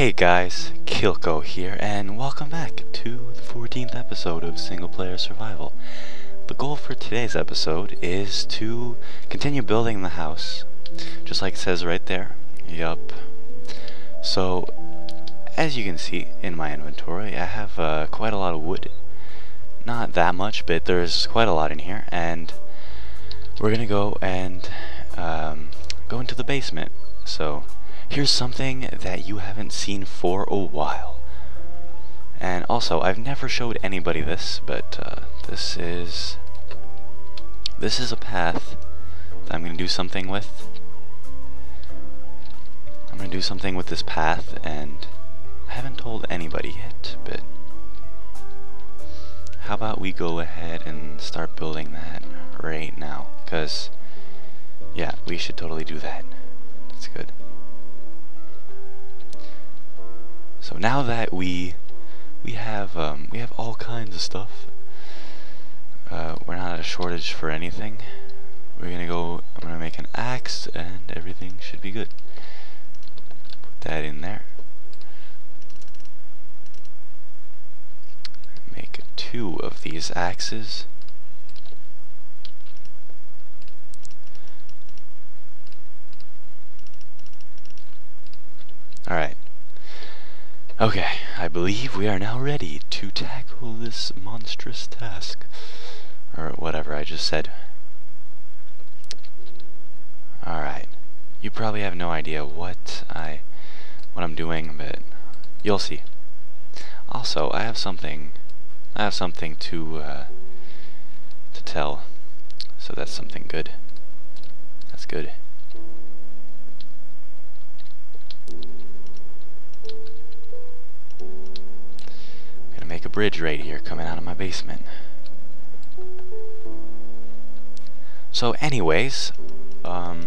Hey guys, Keilco here, and welcome back to the 14th episode of Single Player Survival. The goal for today's episode is to continue building the house, just like it says right there. Yup. So, as you can see in my inventory, I have quite a lot of wood. Not that much, but there's quite a lot in here, and we're gonna go and go into the basement. So, here's something that you haven't seen for a while. And also, I've never showed anybody this, but this is a path that I'm going to do something with. I'm going to do something with this path, and I haven't told anybody yet, but how about we go ahead and start building that right now? Because, yeah, we should totally do that. That's good. So now that we have all kinds of stuff, we're not at a shortage for anything. I'm gonna make an axe, and everything should be good. Put that in there. Make 2 of these axes. All right. Okay, I believe we are now ready to tackle this monstrous task. Or whatever I just said. Alright. You probably have no idea what I'm doing, but you'll see. Also, I have something to tell. So that's something good. That's good. Make a bridge right here coming out of my basement. So anyways, I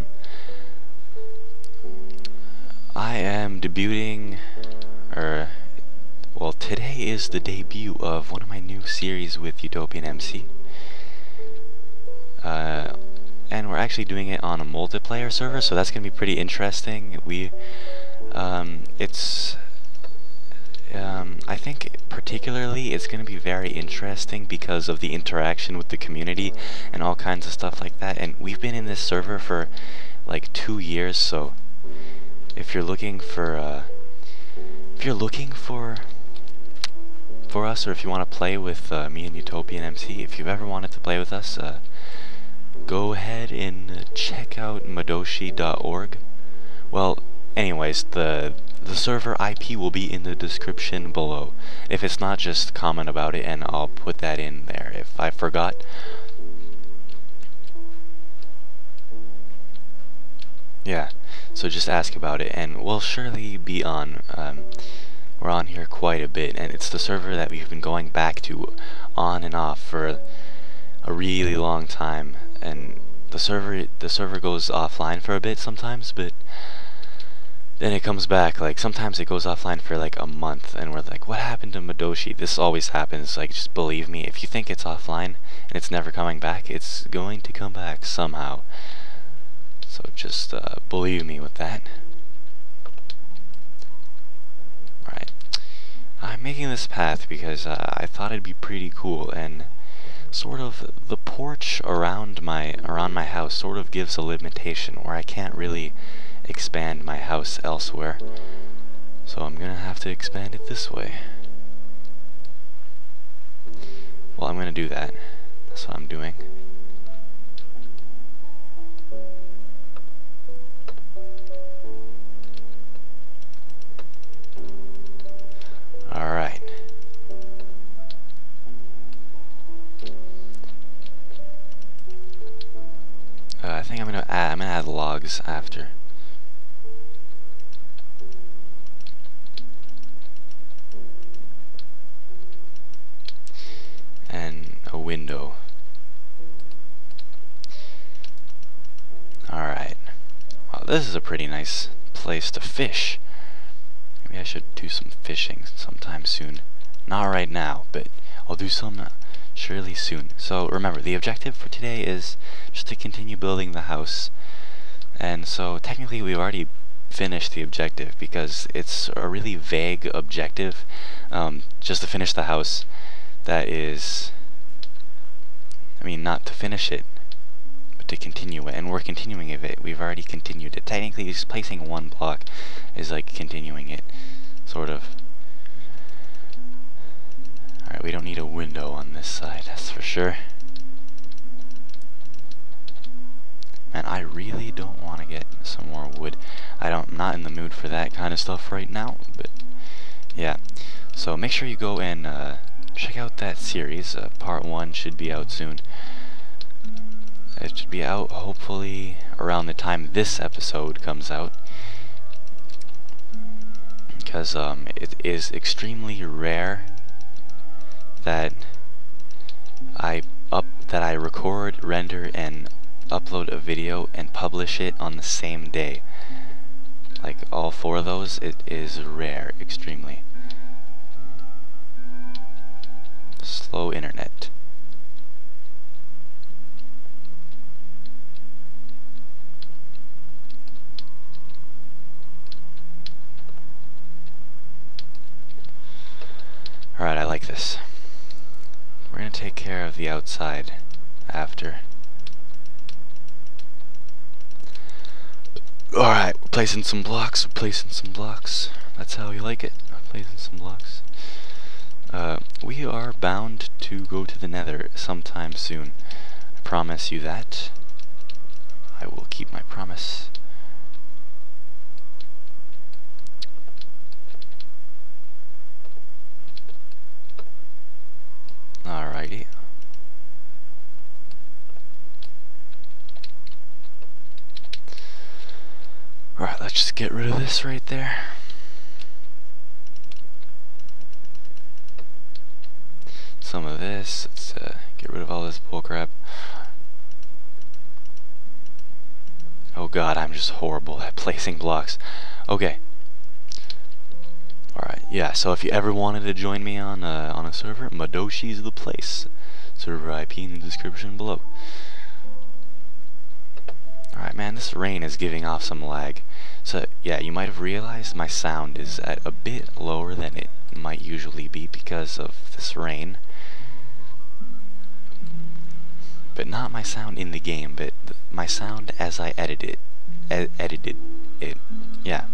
am debuting, well, today is the debut of one of my new series with Utopian MC. And we're actually doing it on a multiplayer server, so that's gonna be pretty interesting. I think particularly it's going to be very interesting because of the interaction with the community and all kinds of stuff like that. And we've been in this server for like 2 years, so if you're looking for us, or if you want to play with me and Utopian MC, if you've ever wanted to play with us, go ahead and check out madoshi.org. Well, anyways, the server IP will be in the description below. If it's not, just comment about it and I'll put that in there if I forgot. Yeah, so just ask about it and we'll surely be on. We're on here quite a bit, and it's the server that we've been going back to on and off for a really long time. And the server goes offline for a bit sometimes, but then it comes back. Like sometimes it goes offline for like a month, and we're like, what happened to Madoshi? This always happens. Like, just believe me, if you think it's offline and it's never coming back, it's going to come back somehow. So just believe me with that. Alright, I'm making this path because I thought it'd be pretty cool, and sort of the porch around my house sort of gives a limitation where I can't really expand my house elsewhere, so I'm gonna have to expand it this way. Well, I'm gonna do that. That's what I'm doing. Alright. I think I'm gonna add logs after. And a window. Alright. Wow, this is a pretty nice place to fish. Maybe I should do some fishing sometime soon. Not right now, but I'll do some surely soon. So remember, the objective for today is just to continue building the house. And so technically we've already finish the objective, because it's a really vague objective, just to finish the house. That is, I mean, not to finish it, but to continue it, and we're continuing it. We've already continued it. Technically, just placing one block is like continuing it, sort of. Alright, we don't need a window on this side, that's for sure. Man, I really don't want to get some more wood. I'm not in the mood for that kind of stuff right now, but yeah. So make sure you go and check out that series. Part 1 should be out soon. It should be out hopefully around the time this episode comes out, because it is extremely rare that I record, render, and upload a video and publish it on the same day. Like all 4 of those, it is rare, extremely. Slow internet. Alright, I like this. We're gonna take care of the outside after. Alright, we're placing some blocks, That's how you like it, placing some blocks. We are bound to go to the Nether sometime soon. I promise you that. I will keep my promise. Alrighty. Alright, let's just get rid of this right there. Some of this. Let's get rid of all this bullcrap. Oh god, I'm just horrible at placing blocks. Okay. Alright, yeah, so if you ever wanted to join me on a server, Madoshi's the place. Server IP in the description below. Alright, man, this rain is giving off some lag. So, yeah, you might have realized my sound is at a bit lower than it might usually be because of this rain. But not my sound in the game, but my sound as I edited it. Yeah.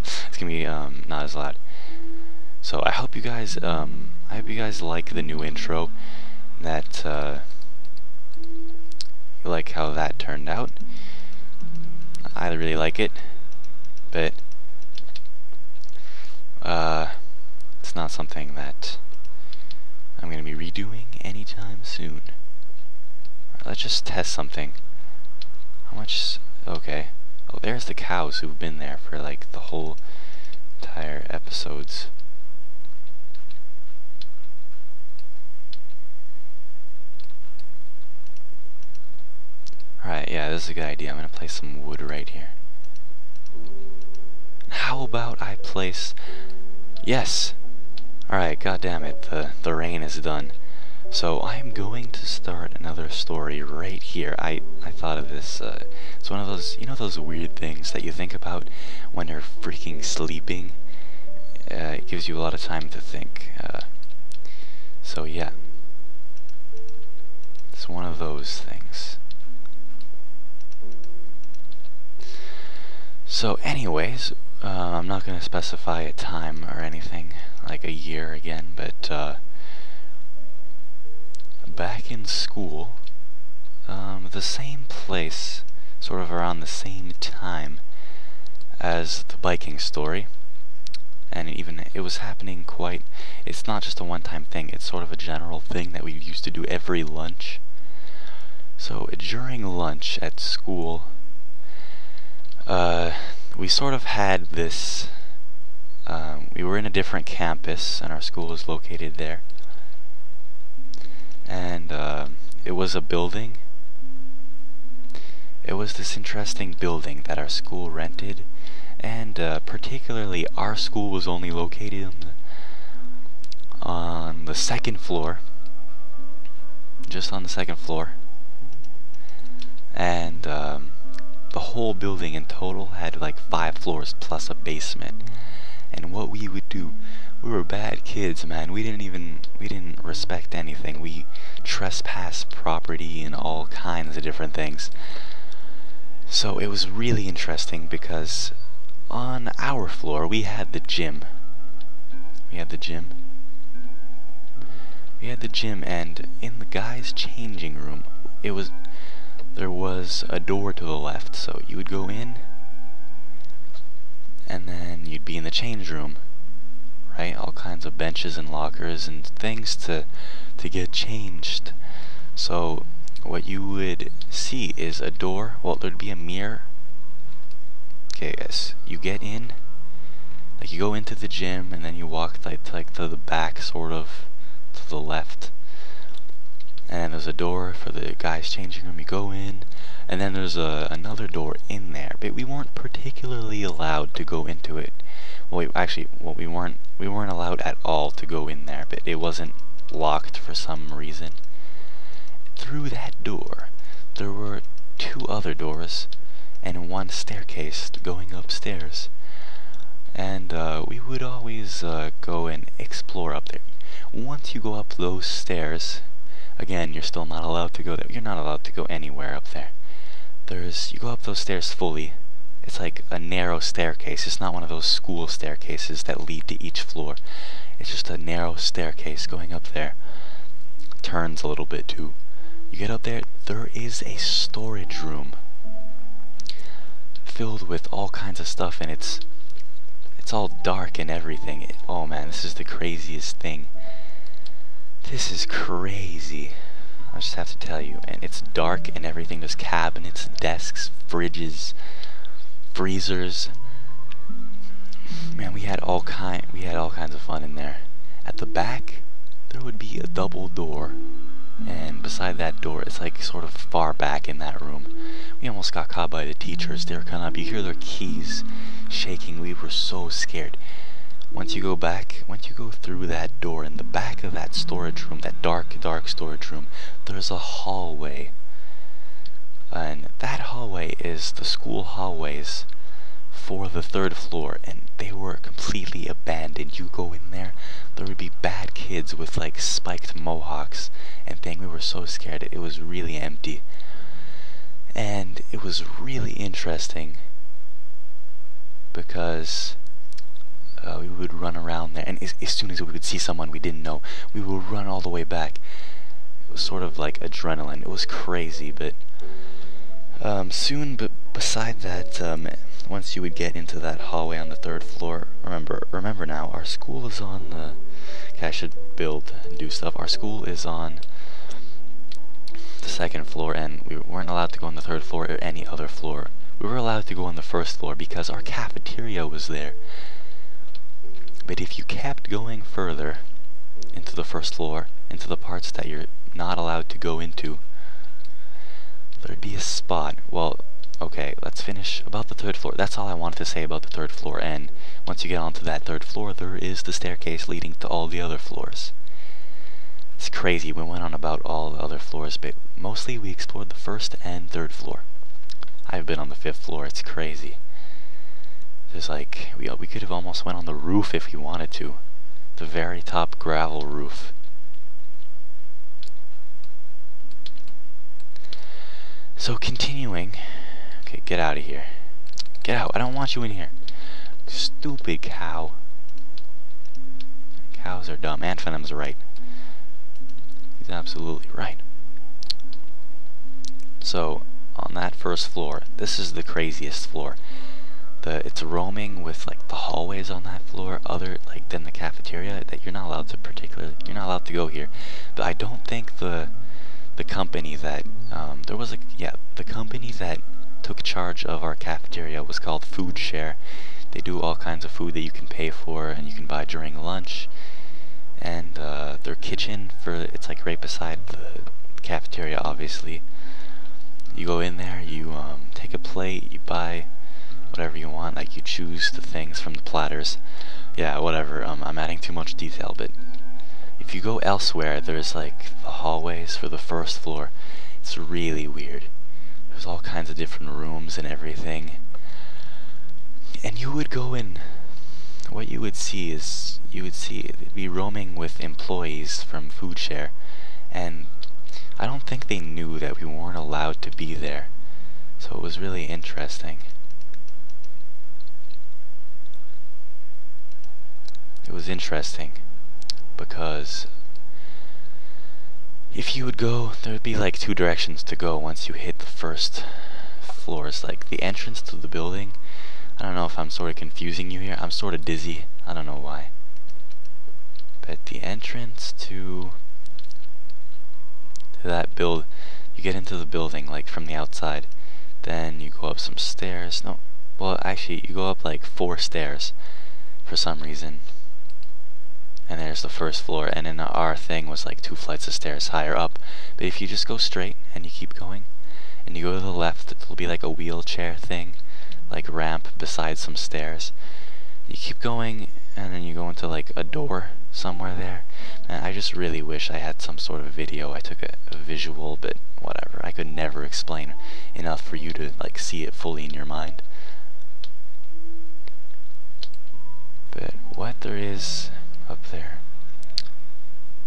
It's gonna be not as loud. So I hope you guys like the new intro. That you like how that turned out. I really like it, but it's not something that I'm gonna be redoing anytime soon. Alright, let's just test something. How much? Okay. Oh, there's the cows who've been there for like the whole entire episodes. Alright, yeah, this is a good idea. I'm gonna place some wood right here. How about I place... Yes! Alright, goddammit, the rain is done. So I'm going to start another story right here. I thought of this, it's one of those, you know, those weird things that you think about when you're freaking sleeping? It gives you a lot of time to think. So yeah. It's one of those things. So anyways, I'm not going to specify a time or anything, like a year again, but back in school, the same place, sort of around the same time as the biking story, and even it was happening quite, it's not just a one-time thing, it's sort of a general thing that we used to do every lunch. So during lunch at school, we sort of had this, we were in a different campus and our school was located there, and it was a building. It was this interesting building that our school rented, and particularly our school was only located on the second floor, just on the second floor, and the whole building in total had like 5 floors plus a basement. And what we would do, we were bad kids, man. We didn't respect anything. We trespassed property and all kinds of different things. So it was really interesting because on our floor we had the gym. And in the guys' changing room, there was a door to the left, so you would go in, and then you'd be in the change room, right? All kinds of benches and lockers and things to get changed. So what you would see is a door. Well, there'd be a mirror. Okay, guys, you get in, like you go into the gym, and then you walk like to the back, sort of to the left, and there's a door for the guys' changing room. You go in, and then there's another door in there, but we weren't particularly allowed to go into it. Well, we weren't allowed at all to go in there, but it wasn't locked for some reason. Through that door, there were 2 other doors and 1 staircase going upstairs. And we would always go and explore up there. Once you go up those stairs, again, you're still not allowed to go there. You're not allowed to go anywhere up there. You go up those stairs fully. It's like a narrow staircase. It's not one of those school staircases that lead to each floor. It's just a narrow staircase going up there. Turns a little bit too. You get up there, there is a storage room filled with all kinds of stuff, and it's all dark and everything. Oh man, this is the craziest thing. This is crazy. I just have to tell you. And it's dark and everything. There's cabinets, desks, fridges, freezers. Man, we had all kinds of fun in there. At the back, there would be a double door, and beside that door, it's like sort of far back in that room. We almost got caught by the teachers. They were coming up. You hear their keys shaking. We were so scared. Once you go through that door, in the back of that storage room, that dark storage room, there's a hallway. And that hallway is the school hallways for the 3rd floor, and they were completely abandoned. You go in there would be bad kids with like spiked mohawks and thing. We were so scared. It was really empty. And it was really interesting because we would run around there, and as soon as we would see someone we didn't know, we would run all the way back. It was sort of like adrenaline. It was crazy, but but beside that, once you would get into that hallway on the 3rd floor, remember now, our school is on the, okay, I should build and do stuff. Our school is on the 2nd floor, and we weren't allowed to go on the 3rd floor or any other floor. We were allowed to go on the 1st floor because our cafeteria was there. But if you kept going further into the 1st floor, into the parts that you're not allowed to go into, there'd be a spot. Well, okay, let's finish about the 3rd floor. That's all I wanted to say about the 3rd floor. And once you get onto that 3rd floor, there is the staircase leading to all the other floors. It's crazy. We went on about all the other floors, but mostly we explored the 1st and 3rd floor. I've been on the 5th floor. It's crazy. There's like, we could have almost went on the roof if we wanted to. The very top gravel roof. So continuing. Okay, get out of here. Get out. I don't want you in here. Stupid cow. Cows are dumb. Anthonym's right. He's absolutely right. So, on that 1st floor, this is the craziest floor. It's roaming with like the hallways on that floor, other like than the cafeteria, that you're not allowed to go here. But I don't think the company that the company that took charge of our cafeteria was called Food Share. They do all kinds of food that you can pay for and you can buy during lunch. And their kitchen it's like right beside the cafeteria, obviously. You go in there, you take a plate, you buy whatever you want, like you choose the things from the platters. Yeah, whatever, I'm adding too much detail, but if you go elsewhere, there's like the hallways for the 1st floor. It's really weird. There's all kinds of different rooms and everything. And you would go in. What you would see is it'd be roaming with employees from food share, and I don't think they knew that we weren't allowed to be there, so it was really interesting. It was interesting because if you would go, there would be like two directions to go once you hit the first floors. Like the entrance to the building, I don't know if I'm sort of confusing you here. I'm sort of dizzy. I don't know why. But the entrance to that build, you get into the building like from the outside. Then you go up some stairs. No, well actually you go up like 4 stairs for some reason. And there's the first floor, and then our thing was like 2 flights of stairs higher up. But if you just go straight and you keep going, and you go to the left, it'll be like a wheelchair thing, like ramp beside some stairs. You keep going, and then you go into like a door somewhere there. And I just really wish I had some sort of video. I took a visual, but whatever. I could never explain enough for you to like see it fully in your mind. But what there is up there,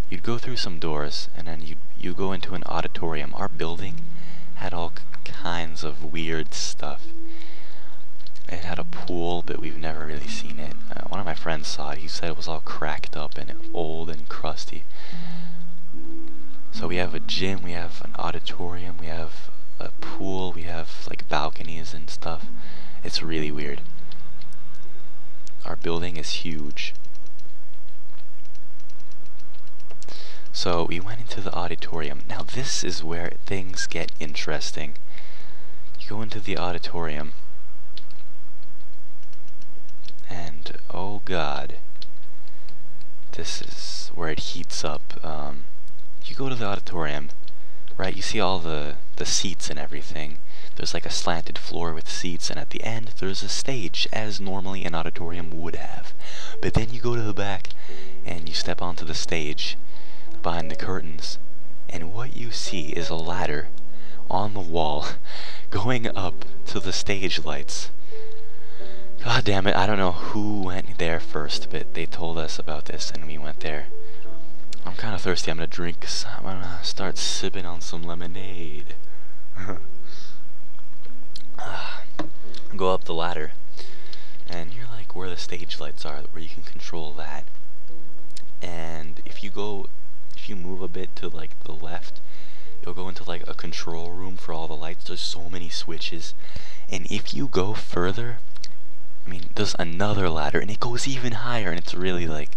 you'd go through some doors, and then you go into an auditorium. Our building had all kinds of weird stuff. It had a pool, but we've never really seen it. One of my friends saw it. He said it was all cracked up and old and crusty. So we have a gym, we have an auditorium, we have a pool, we have like balconies and stuff. It's really weird. Our building is huge. So we went into the auditorium. Now this is where things get interesting. You go into the auditorium, and oh god, this is where it heats up. You go to the auditorium, right? You see all the seats and everything. There's like a slanted floor with seats, and at the end there's a stage, as normally an auditorium would have. But then you go to the back, and you step onto the stage behind the curtains, and what you see is a ladder on the wall going up to the stage lights. God damn it, I don't know who went there first, but they told us about this and we went there. I'm kind of thirsty. I'm gonna drink. I'm gonna start sipping on some lemonade. Go up the ladder, and you're like where the stage lights are, where you can control that. And if you move a bit to like the left, you'll go into like a control room for all the lights. There's so many switches, and if you go further, I mean, there's another ladder, and it goes even higher, and it's really like,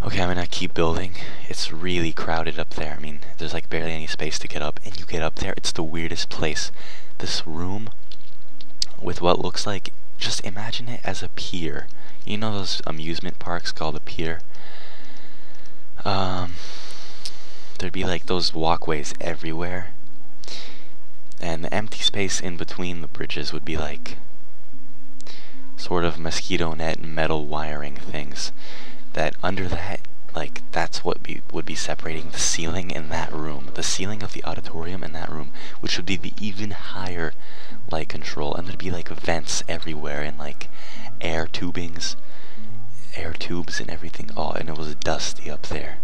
okay, I'm gonna keep building. It's really crowded up there. I mean, there's like barely any space to get up, and you get up there, it's the weirdest place. This room with what looks like, just imagine it as a pier. You know those amusement parks called a pier? There'd be like those walkways everywhere, and the empty space in between the bridges would be like sort of mosquito net and metal wiring things. That under that, like, that's what would be separating the ceiling in that room, the ceiling of the auditorium in that room, which would be the even higher light control, and there'd be like vents everywhere and like air tubes and everything. Oh, and it was dusty up there.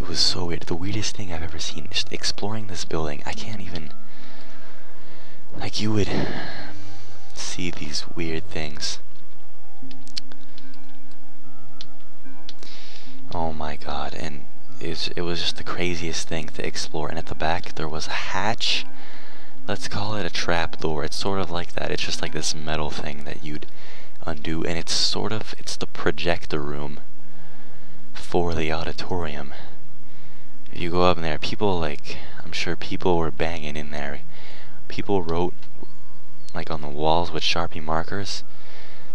It was so weird. The weirdest thing I've ever seen. Just exploring this building, I can't even, like, you would see these weird things. Oh my god, and it was just the craziest thing to explore. And at the back there was a hatch. Let's call it a trap door. It's sort of like that. It's just like this metal thing that you'd undo, and it's the projector room for the auditorium. If you go up in there, people, like, I'm sure people were banging in there. People wrote like on the walls with Sharpie markers.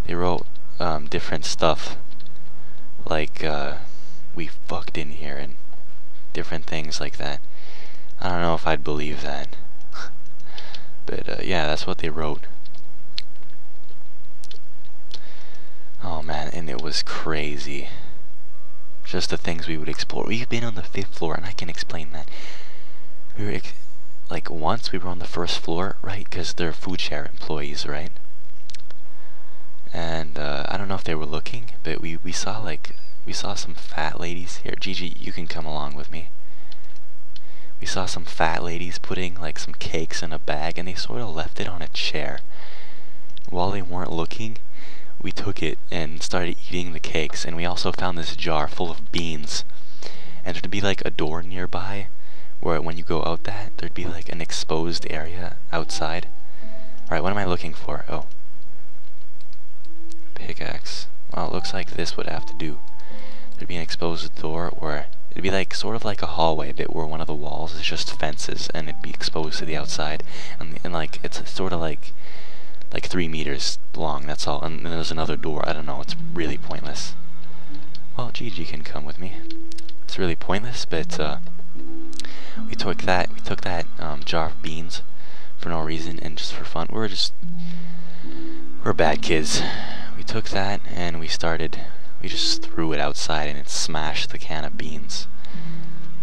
They wrote different stuff, like we fucked in here and different things like that. I don't know if I'd believe that. But yeah, that's what they wrote. Oh man, and it was crazy. Just the things we would explore. We've been on the 5th floor, and I can explain that. We were like, once we were on the 1st floor, right? Because they're food share employees, right? and I don't know if they were looking, but we saw some fat ladies here. Gigi, you can come along with me. We saw some fat ladies putting like some cakes in a bag, and they sort of left it on a chair. While they weren't looking, we took it and started eating the cakes, and we also found this jar full of beans. And there'd be like a door nearby where when you go out that, there'd be like an exposed area outside. Alright, what am I looking for? Oh. Pickaxe. Well, it looks like this would have to do. There'd be an exposed door where it'd be like sort of like a hallway bit where one of the walls is just fences and it'd be exposed to the outside, and like it's sort of like 3 meters long, that's all. And then there's another door. I don't know, it's really pointless. Well, Gigi can come with me. It's really pointless, but we took that jar of beans for no reason and just for fun. We're bad kids. We took that and we just threw it outside, and it smashed the can of beans.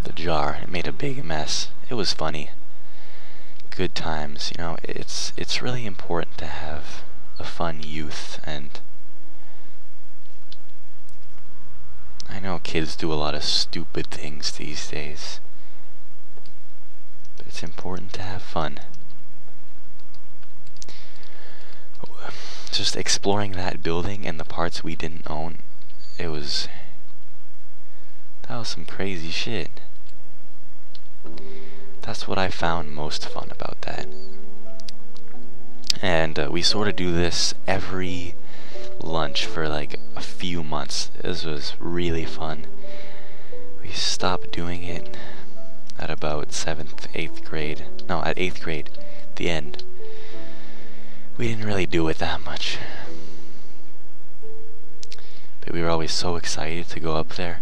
The jar, it made a big mess. It was funny. Good times, you know. It's really important to have a fun youth, and I know kids do a lot of stupid things these days, but it's important to have fun. Just exploring that building and the parts we didn't own, that was some crazy shit. That's what I found most fun about that. And we sort of do this every lunch for like a few months. This was really fun. We stopped doing it at about 7th, 8th grade. No, at 8th grade, the end. We didn't really do it that much. But we were always so excited to go up there.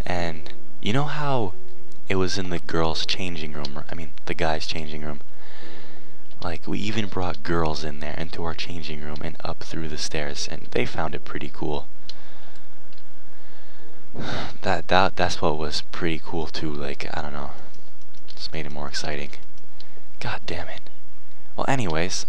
And you know how it was in the girls' changing room, I mean the guys' changing room? Like, we even brought girls in there into our changing room and up through the stairs, and they found it pretty cool. That's what was pretty cool too, like, I don't know. Just made it more exciting. God damn it. Well, anyways,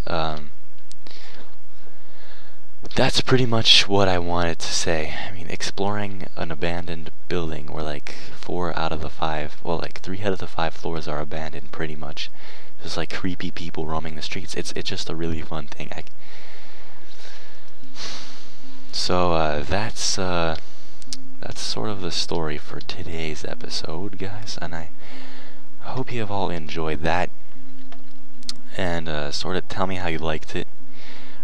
that's pretty much what I wanted to say. I mean, exploring an abandoned building where like 4 out of the 5, well, like 3 out of the 5 floors are abandoned pretty much. There's like creepy people roaming the streets. It's just a really fun thing. So that's sort of the story for today's episode, guys, and I hope you have all enjoyed that, and sort of tell me how you liked it.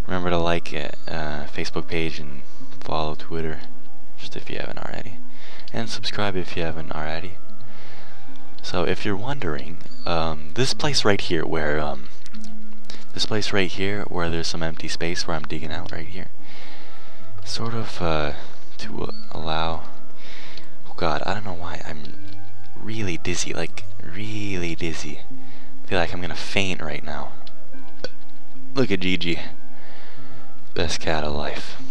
Remember to like it, Facebook page, and follow Twitter, just if you haven't already, and subscribe if you haven't already. So if you're wondering, this place right here where there's some empty space where I'm digging out right here, sort of to allow. Oh God, I don't know why I'm really dizzy, like really dizzy. I feel like I'm gonna faint right now. Look at Gigi. Best cat of life.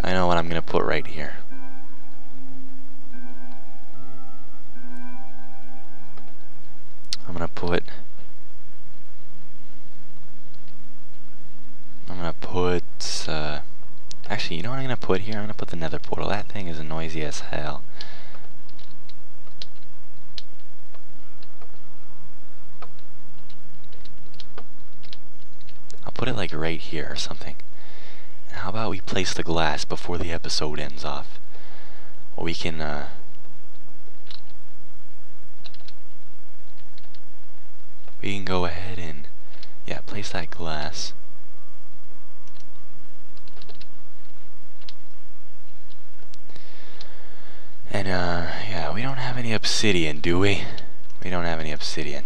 I know what I'm gonna put right here. I'm gonna put actually, you know what I'm gonna put here? I'm gonna put the nether portal. That thing is noisy as hell. I'll put it like right here or something. How about we place the glass before the episode ends off? Or we can, go ahead and, yeah, place that glass. And, yeah, we don't have any obsidian, do we? We don't have any obsidian.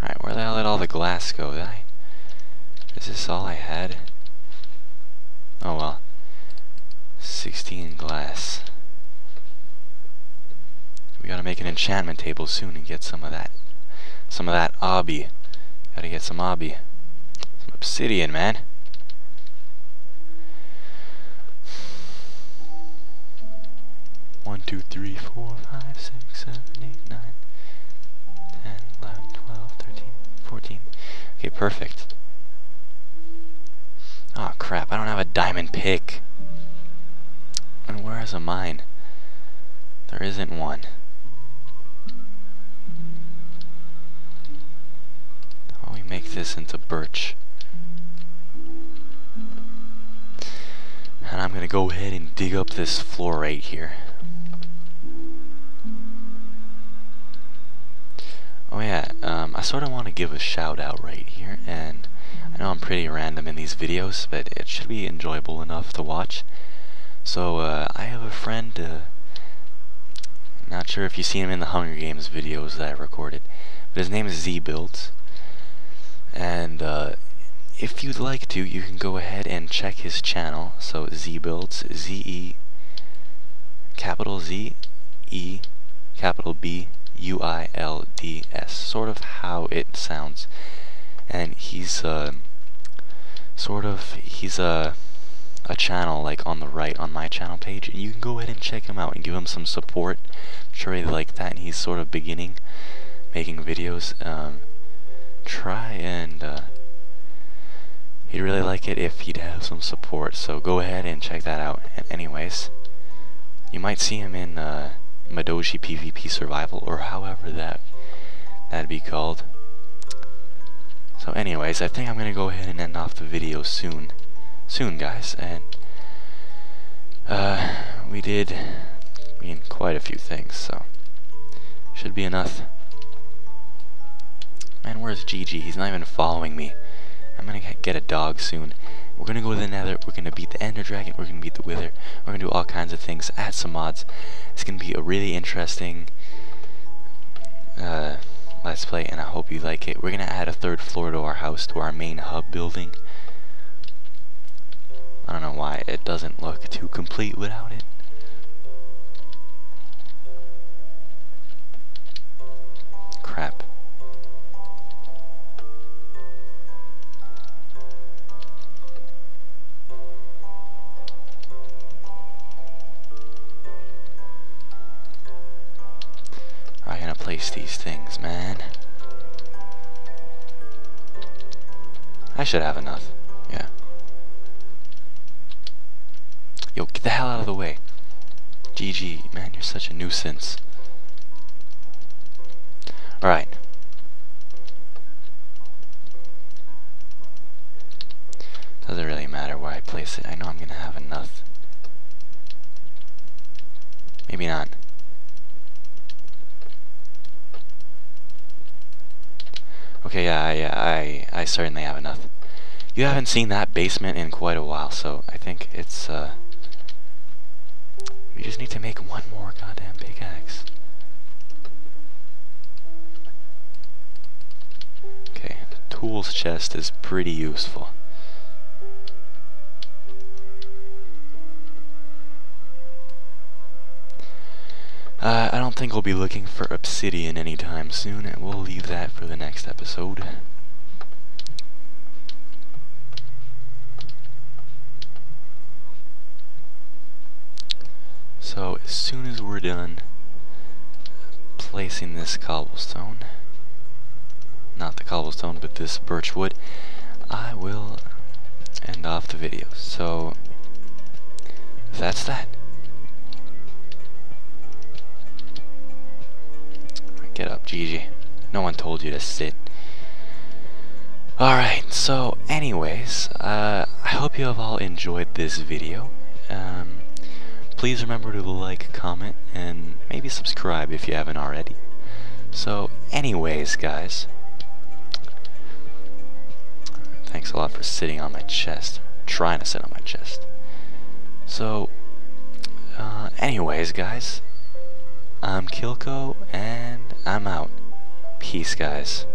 Alright, where the hell did all the glass go? Is this all I had? Oh well. 16 glass. We gotta make an enchantment table soon and get some of that obby. Gotta get some obby. Some obsidian, man. One, 2, 3, 4, 5, 6, 7, 8, 9, 10, 11, 12, 13, 14. Okay, perfect. pick. And where is a mine? There isn't one. How do we make this into birch? And I'm gonna go ahead and dig up this floor right here. Oh yeah, I sort of want to give a shout out right here, and I know I'm pretty random in these videos, but it should be enjoyable enough to watch. So I have a friend, not sure if you've seen him in the Hunger Games videos that I recorded, but his name is Z-Builds, and if you'd like to, you can go ahead and check his channel. So Z-Builds, Z-E, capital Z, E, capital B, U-I-L-D-S, sort of how it sounds. And he's he's a channel like on the right on my channel page, and you can go ahead and check him out and give him some support. I'm sure he'd like that, and he's sort of beginning making videos. Try and he'd really like it if he'd have some support, so go ahead and check that out. And anyways, you might see him in Madoji PvP Survival, or however that'd be called. So anyways, I think I'm gonna go ahead and end off the video soon guys, and we did quite a few things, so should be enough. Man, where's GG? He's not even following me. I'm gonna get a dog soon. We're gonna go to the Nether, we're gonna beat the Ender Dragon, we're gonna beat the Wither, we're gonna do all kinds of things, add some mods. It's gonna be a really interesting Let's Play, and I hope you like it. We're gonna add a 3rd floor to our house, to our main hub building. I don't know why it doesn't look too complete without it. Crap. I'm gonna place these things, man. I should have enough. Yeah. Yo, get the hell out of the way. GG, man, you're such a nuisance. Alright. Doesn't really matter where I place it. I know I'm gonna have enough. Maybe not. Okay, yeah, I certainly have enough. You haven't seen that basement in quite a while, so I think it's, we just need to make one more goddamn pickaxe. Okay, the tools chest is pretty useful. I don't think we'll be looking for obsidian anytime soon, and we'll leave that for the next episode. So, as soon as we're done placing this cobblestone, not the cobblestone, but this birch wood, I will end off the video. So, that's that. Get up, GG. No one told you to sit. Alright, so anyways, I hope you have all enjoyed this video. Please remember to like, comment, and maybe subscribe if you haven't already. So anyways, guys, thanks a lot for sitting on my chest. Trying to sit on my chest. So, anyways, guys, I'm keilco, and I'm out. Peace, guys.